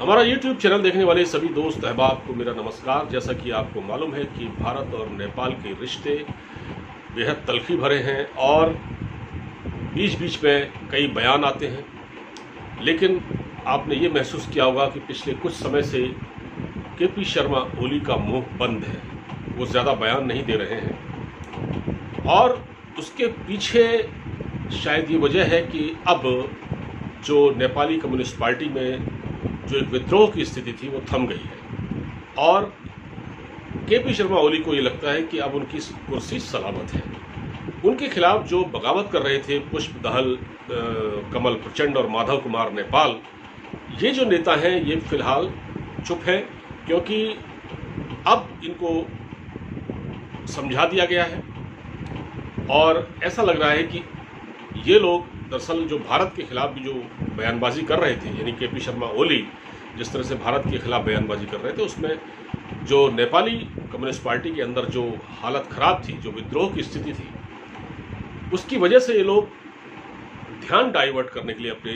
हमारा YouTube channel देखने वाले सभी दोस्त अहबाब को मेरा नमस्कार। जैसा कि आपको मालूम है कि भारत और नेपाल के रिश्ते बेहद तल्खी भरे हैं और बीच बीच में कई बयान आते हैं, लेकिन आपने ये महसूस किया होगा कि पिछले कुछ समय से KP शर्मा ओली का मुंह बंद है, वो ज़्यादा बयान नहीं दे रहे हैं और उसके पीछे शायद ये वजह है कि अब जो नेपाली कम्युनिस्ट पार्टी में जो एक विद्रोह की स्थिति थी वो थम गई है और KP शर्मा ओली को ये लगता है कि अब उनकी कुर्सी सलामत है। उनके खिलाफ जो बगावत कर रहे थे पुष्प दहल, कमल प्रचंड और माधव कुमार नेपाल, ये जो नेता हैं ये फिलहाल चुप हैं क्योंकि अब इनको समझा दिया गया है और ऐसा लग रहा है कि ये लोग दरअसल जो भारत के खिलाफ भी जो बयानबाजी कर रहे थे, यानी KP शर्मा ओली जिस तरह से भारत के खिलाफ बयानबाजी कर रहे थे, उसमें जो नेपाली कम्युनिस्ट पार्टी के अंदर जो हालत ख़राब थी, जो विद्रोह की स्थिति थी, उसकी वजह से ये लोग ध्यान डाइवर्ट करने के लिए अपने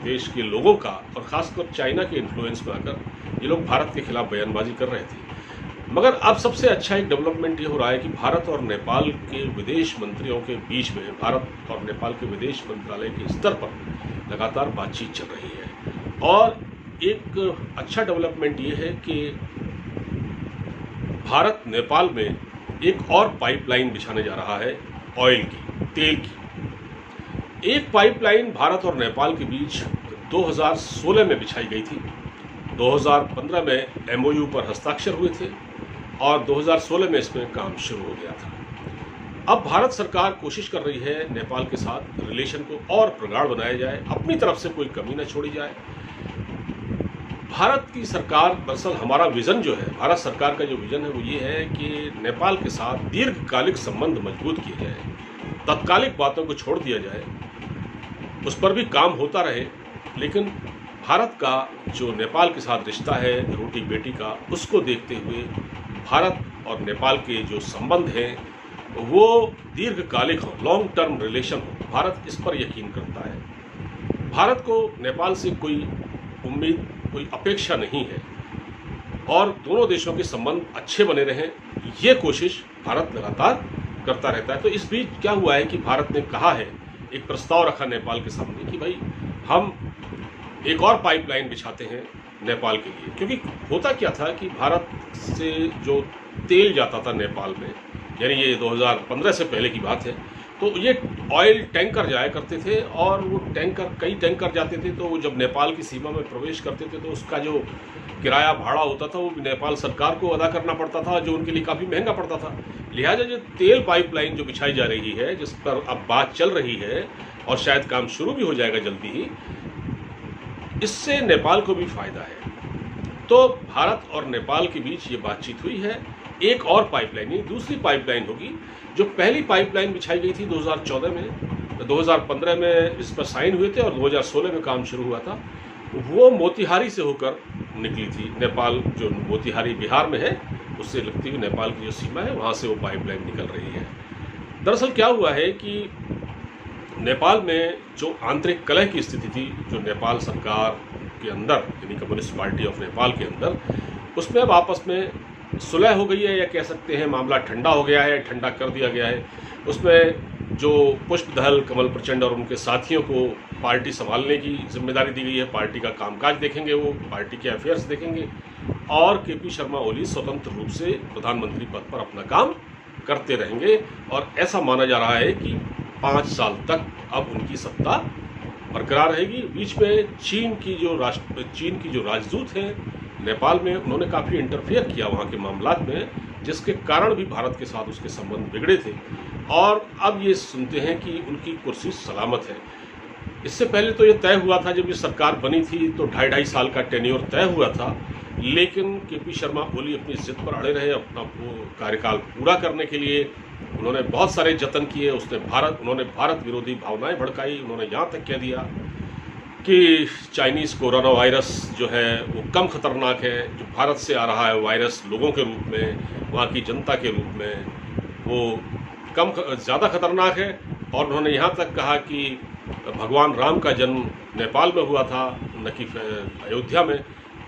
देश के लोगों का और ख़ासकर चाइना के इन्फ्लुएंस में आकर ये लोग भारत के खिलाफ बयानबाजी कर रहे थे। मगर अब सबसे अच्छा एक डेवलपमेंट ये हो रहा है कि भारत और नेपाल के विदेश मंत्रियों के बीच में, भारत और नेपाल के विदेश मंत्रालय के स्तर पर लगातार बातचीत चल रही है और एक अच्छा डेवलपमेंट ये है कि भारत नेपाल में एक और पाइपलाइन बिछाने जा रहा है ऑयल की, तेल की। एक पाइपलाइन भारत और नेपाल के बीच 2016 में बिछाई गई थी, 2015 में MOU पर हस्ताक्षर हुए थे और 2016 में इसमें काम शुरू हो गया था। अब भारत सरकार कोशिश कर रही है नेपाल के साथ रिलेशन को और प्रगाढ़ बनाया जाए, अपनी तरफ से कोई कमी न छोड़ी जाए। भारत की सरकार, दरअसल हमारा विज़न जो है, भारत सरकार का जो विज़न है वो ये है कि नेपाल के साथ दीर्घकालिक संबंध मजबूत किए जाए, तत्कालिक बातों को छोड़ दिया जाए, उस पर भी काम होता रहे, लेकिन भारत का जो नेपाल के साथ रिश्ता है रोटी बेटी का, उसको देखते हुए भारत और नेपाल के जो संबंध हैं वो दीर्घकालिक हो, लॉन्ग टर्म रिलेशन हो। भारत इस पर यकीन करता है। भारत को नेपाल से कोई उम्मीद, कोई अपेक्षा नहीं है और दोनों देशों के संबंध अच्छे बने रहें, ये कोशिश भारत लगातार करता रहता है। तो इस बीच क्या हुआ है कि भारत ने कहा है, एक प्रस्ताव रखा नेपाल के सामने कि भाई हम एक और पाइपलाइन बिछाते हैं नेपाल के लिए, क्योंकि होता क्या था कि भारत से जो तेल जाता था नेपाल में, यानी ये 2015 से पहले की बात है, तो ये ऑयल टैंकर जाया करते थे और वो टैंकर, कई टैंकर जाते थे, तो वो जब नेपाल की सीमा में प्रवेश करते थे तो उसका जो किराया भाड़ा होता था वो नेपाल सरकार को अदा करना पड़ता था, जो उनके लिए काफ़ी महंगा पड़ता था। लिहाजा जो तेल पाइपलाइन जो बिछाई जा रही है, जिस पर अब बात चल रही है और शायद काम शुरू भी हो जाएगा जल्दी ही, इससे नेपाल को भी फ़ायदा है। तो भारत और नेपाल के बीच ये बातचीत हुई है, एक और पाइपलाइन, ये दूसरी पाइपलाइन होगी। जो पहली पाइपलाइन बिछाई गई थी 2014 में, 2015 में इस पर साइन हुए थे और 2016 में काम शुरू हुआ था, वो मोतिहारी से होकर निकली थी। नेपाल, जो मोतिहारी बिहार में है, उससे लगती हुई नेपाल की जो सीमा है वहाँ से वो पाइपलाइन निकल रही है। दरअसल क्या हुआ है कि नेपाल में जो आंतरिक कलह की स्थिति थी, जो नेपाल सरकार के अंदर, यानी कम्युनिस्ट पार्टी ऑफ नेपाल के अंदर, उसमें अब आपस में सुलह हो गई है, या कह सकते हैं मामला ठंडा हो गया है, ठंडा कर दिया गया है। उसमें जो पुष्प दहल, कमल प्रचंड और उनके साथियों को पार्टी संभालने की जिम्मेदारी दी गई है, पार्टी का कामकाज देखेंगे, वो पार्टी के अफेयर्स देखेंगे और KP शर्मा ओली स्वतंत्र रूप से प्रधानमंत्री पद पर अपना काम करते रहेंगे और ऐसा माना जा रहा है कि 5 साल तक अब उनकी सत्ता बरकरार रहेगी। बीच में चीन की जो राजदूत हैं नेपाल में, उन्होंने काफ़ी इंटरफेयर किया वहाँ के मामलात में, जिसके कारण भी भारत के साथ उसके संबंध बिगड़े थे और अब ये सुनते हैं कि उनकी कुर्सी सलामत है। इससे पहले तो ये तय हुआ था, जब ये सरकार बनी थी तो 2.5 साल का टेन्योर तय हुआ था, लेकिन KP शर्मा ओली अपनी जिद पर अड़े रहे। अपना कार्यकाल पूरा करने के लिए उन्होंने बहुत सारे जतन किए। उन्होंने भारत विरोधी भावनाएं भड़काई। उन्होंने यहाँ तक कह दिया कि चाइनीज़ कोरोना वायरस जो है वो कम खतरनाक है, जो भारत से आ रहा है वायरस लोगों के रूप में, वहाँ की जनता के रूप में, वो ज़्यादा खतरनाक है। और उन्होंने यहाँ तक कहा कि भगवान राम का जन्म नेपाल में हुआ था, न कि अयोध्या में,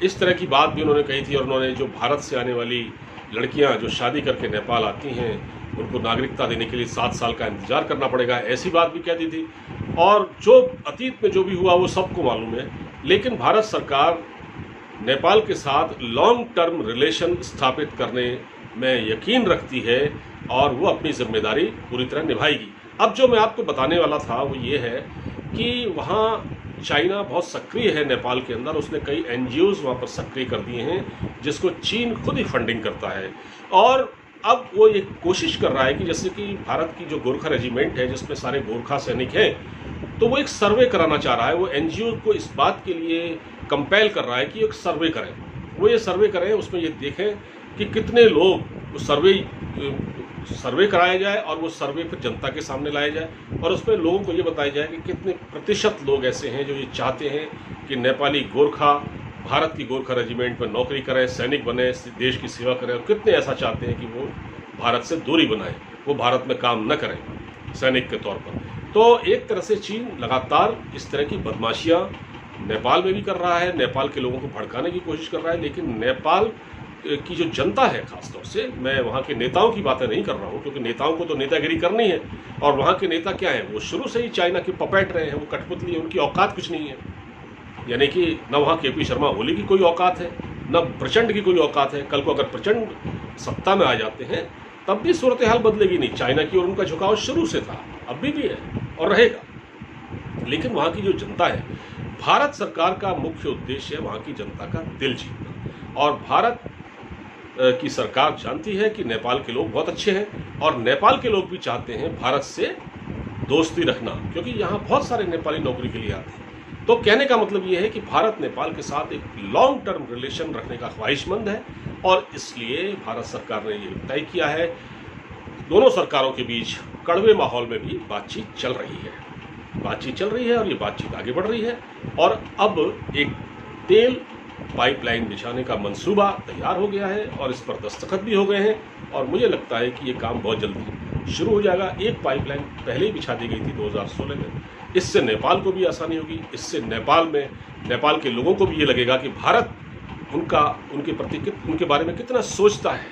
इस तरह की बात भी उन्होंने कही थी। और उन्होंने जो भारत से आने वाली लड़कियां जो शादी करके नेपाल आती हैं उनको नागरिकता देने के लिए 7 साल का इंतजार करना पड़ेगा, ऐसी बात भी कह दी थी। और जो अतीत में जो भी हुआ वो सबको मालूम है। लेकिन भारत सरकार नेपाल के साथ लॉन्ग टर्म रिलेशन स्थापित करने में यकीन रखती है और वो अपनी जिम्मेदारी पूरी तरह निभाएगी। अब जो मैं आपको बताने वाला था वो ये है कि वहाँ चाइना बहुत सक्रिय है नेपाल के अंदर। उसने कई एनजीओज वहाँ पर सक्रिय कर दिए हैं जिसको चीन खुद ही फंडिंग करता है। और अब वो ये कोशिश कर रहा है कि जैसे कि भारत की जो गोरखा रेजिमेंट है जिसमें सारे गोरखा सैनिक हैं, तो वो एक सर्वे कराना चाह रहा है। वो एनजीओ को इस बात के लिए कंपेल कर रहा है कि एक सर्वे करें। वो ये सर्वे करें, उसमें ये देखें कि कितने लोग उस सर्वे कराया जाए और वो सर्वे फिर जनता के सामने लाया जाए और उसमें लोगों को ये बताया जाए कि कितने प्रतिशत लोग ऐसे हैं जो ये चाहते हैं कि नेपाली गोरखा भारत की गोरखा रेजिमेंट में नौकरी करें, सैनिक बने, देश की सेवा करें, और कितने ऐसा चाहते हैं कि वो भारत से दूरी बनाएं, वो भारत में काम न करें सैनिक के तौर पर। तो एक तरह से चीन लगातार इस तरह की बदमाशियां नेपाल में भी कर रहा है, नेपाल के लोगों को भड़काने की कोशिश कर रहा है। लेकिन नेपाल की जो जनता है, खासतौर से मैं वहाँ के नेताओं की बातें नहीं कर रहा हूँ, क्योंकि नेताओं को तो नेतागिरी करनी है। और वहाँ के नेता क्या हैं, वो शुरू से ही चाइना के पपेट रहे हैं, वो कठपुतली है, उनकी औकात कुछ नहीं है। यानी कि न वहाँ केपी शर्मा ओली की कोई औकात है, न प्रचंड की कोई औकात है। कल को अगर प्रचंड सत्ता में आ जाते हैं तब भी सूरत हाल बदलेगी नहीं। चाइना की ओर उनका झुकाव शुरू से था, अभी भी है और रहेगा। लेकिन वहाँ की जो जनता है, भारत सरकार का मुख्य उद्देश्य है वहाँ की जनता का दिल जीतना। और भारत की सरकार जानती है कि नेपाल के लोग बहुत अच्छे हैं और नेपाल के लोग भी चाहते हैं भारत से दोस्ती रखना, क्योंकि यहाँ बहुत सारे नेपाली नौकरी के लिए आते हैं। तो कहने का मतलब ये है कि भारत नेपाल के साथ एक लॉन्ग टर्म रिलेशन रखने का ख्वाहिशमंद है और इसलिए भारत सरकार ने ये तय किया है। दोनों सरकारों के बीच कड़वे माहौल में भी बातचीत चल रही है और ये बातचीत आगे बढ़ रही है। और अब एक तेल पाइपलाइन बिछाने का मंसूबा तैयार हो गया है और इस पर दस्तखत भी हो गए हैं और मुझे लगता है कि ये काम बहुत जल्दी शुरू हो जाएगा। एक पाइपलाइन पहले ही बिछा दी गई थी 2016 में। इससे नेपाल को भी आसानी होगी, इससे नेपाल के लोगों को भी ये लगेगा कि भारत उनके बारे में कितना सोचता है,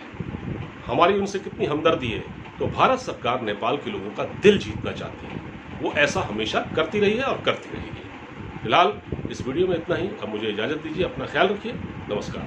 हमारी उनसे कितनी हमदर्दी है। तो भारत सरकार नेपाल के लोगों का दिल जीतना चाहती है, वो ऐसा हमेशा करती रही है और करती रहेगी। फिलहाल इस वीडियो में इतना ही। अब मुझे इजाज़त दीजिए, अपना ख्याल रखिए, नमस्कार।